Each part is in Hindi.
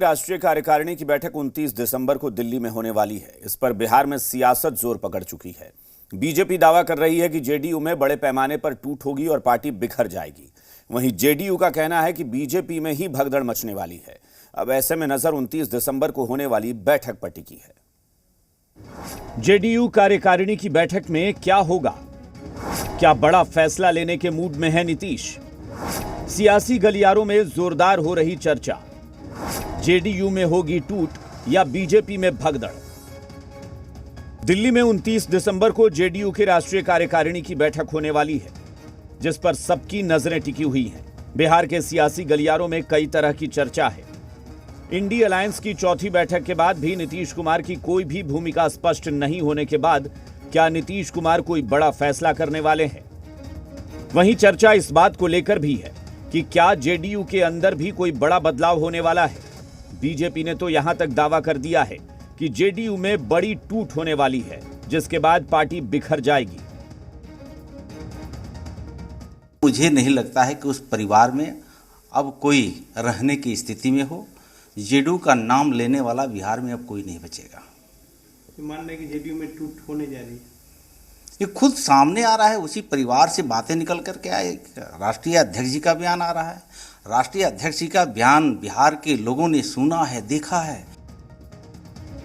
राष्ट्रीय कार्यकारिणी की बैठक 29 दिसंबर को दिल्ली में होने वाली है। इस पर बिहार में सियासत जोर पकड़ चुकी है। बीजेपी दावा कर रही है कि जेडीयू में बड़े पैमाने पर टूट होगी और पार्टी बिखर जाएगी। वहीं जेडीयू का कहना है कि बीजेपी में ही भगदड़ मचने वाली है। अब ऐसे में नजर 29 दिसंबर को होने वाली बैठक पर टिकी है। जेडीयू कार्यकारिणी की बैठक में क्या होगा? क्या बड़ा फैसला लेने के मूड में है नीतीश? सियासी गलियारों में जोरदार हो रही चर्चा। जेडीयू में होगी टूट या बीजेपी में भगदड़? दिल्ली में 29 दिसंबर को जेडीयू की राष्ट्रीय कार्यकारिणी की बैठक होने वाली है, जिस पर सबकी नजरें टिकी हुई हैं। बिहार के सियासी गलियारों में कई तरह की चर्चा है। इंडी अलायंस की चौथी बैठक के बाद भी नीतीश कुमार की कोई भी भूमिका स्पष्ट नहीं होने के बाद क्या नीतीश कुमार कोई बड़ा फैसला करने वाले हैं? वहीं चर्चा इस बात को लेकर भी है कि क्या जेडीयू के अंदर भी कोई बड़ा बदलाव होने वाला है। बीजेपी ने तो यहां तक दावा कर दिया है कि जेडीयू में बड़ी टूट होने वाली है, जिसके बाद पार्टी बिखर जाएगी। मुझे नहीं लगता है कि उस परिवार में अब कोई रहने की स्थिति में हो। जेडीयू का नाम लेने वाला बिहार में अब कोई नहीं बचेगा। मान रहे कि जेडीयू में टूट होने जा रही है, ये खुद सामने आ रहा है। उसी परिवार से बातें निकल करके आए। राष्ट्रीय अध्यक्ष जी का बयान आ रहा है। राष्ट्रीय अध्यक्ष जी का बयान बिहार के लोगों ने सुना है, देखा है।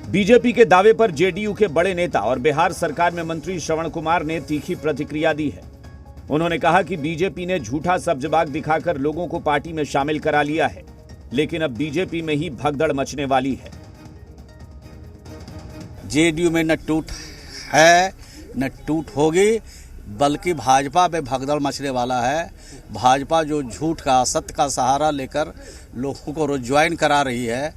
बीजेपी के दावे पर जेडीयू के बड़े नेता और बिहार सरकार में मंत्री श्रवण कुमार ने तीखी प्रतिक्रिया दी है। उन्होंने कहा कि बीजेपी ने झूठा सब्जबाग दिखाकर लोगों को पार्टी में शामिल करा लिया है, लेकिन अब बीजेपी में ही भगदड़ मचने वाली है। जेडीयू में न टूट है न टूट होगी, बल्कि भाजपा में भगदड़ मचने वाला है। भाजपा जो झूठ का, असत्य का सहारा लेकर लोगों को रोज ज्वाइन करा रही है,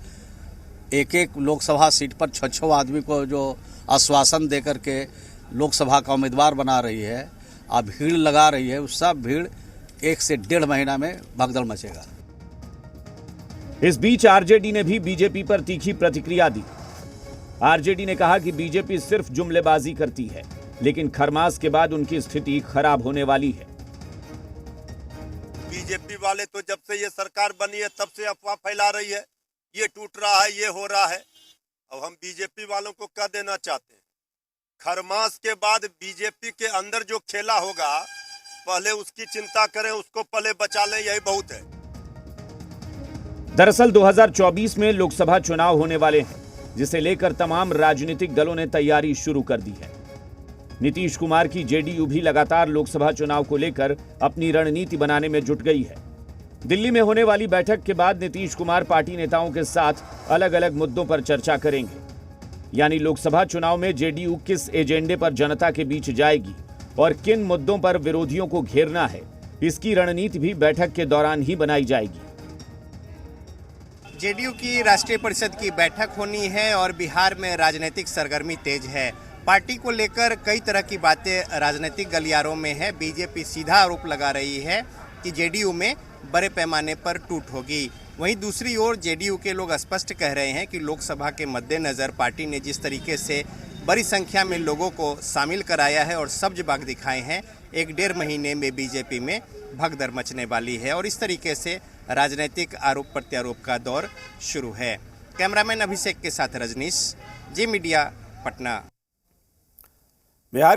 एक एक लोकसभा सीट पर 6 आदमी को जो आश्वासन देकर के लोकसभा का उम्मीदवार बना रही है, अब भीड़ लगा रही है, उस सब भीड़ 1 से 1.5 महीना में भगदड़ मचेगा। इस बीच आरजेडी ने भी बीजेपी पर तीखी प्रतिक्रिया दी। आरजेडी ने कहा कि बीजेपी सिर्फ जुमलेबाजी करती है, लेकिन खरमास के बाद उनकी स्थिति खराब होने वाली है। बीजेपी वाले तो जब से ये सरकार बनी है तब से अफवाह फैला रही है, ये टूट रहा है, ये हो रहा है। अब हम बीजेपी वालों को क्या देना चाहते हैं? खरमास के बाद बीजेपी के अंदर जो खेला होगा, पहले उसकी चिंता करें, उसको पहले बचा लें, यही बहुत है। दरअसल 2024 में लोकसभा चुनाव होने वाले हैं, जिसे लेकर तमाम राजनीतिक दलों ने तैयारी शुरू कर दी है। नीतीश कुमार की जेडीयू भी लगातार लोकसभा चुनाव को लेकर अपनी रणनीति बनाने में जुट गई है। दिल्ली में होने वाली बैठक के बाद नीतीश कुमार पार्टी नेताओं के साथ अलग अलग मुद्दों पर चर्चा करेंगे। यानी लोकसभा चुनाव में जेडीयू किस एजेंडे पर जनता के बीच जाएगी और किन मुद्दों पर विरोधियों को घेरना है, इसकी रणनीति भी बैठक के दौरान ही बनाई जाएगी। जेडीयू की राष्ट्रीय परिषद की बैठक होनी है और बिहार में राजनीतिक सरगर्मी तेज है। पार्टी को लेकर कई तरह की बातें राजनीतिक गलियारों में है। बीजेपी सीधा आरोप लगा रही है कि जेडीयू में बड़े पैमाने पर टूट होगी। वहीं दूसरी ओर जेडीयू के लोग स्पष्ट कह रहे हैं कि लोकसभा के मद्देनजर पार्टी ने जिस तरीके से बड़ी संख्या में लोगों को शामिल कराया है और सब्जबाग दिखाए हैं, 1-1.5 महीने में बीजेपी में भगदड़ मचने वाली है और इस तरीके से राजनीतिक आरोप प्रत्यारोप का दौर शुरू है। कैमरामैन अभिषेक के साथ रजनीश, जी मीडिया, पटना। बिहार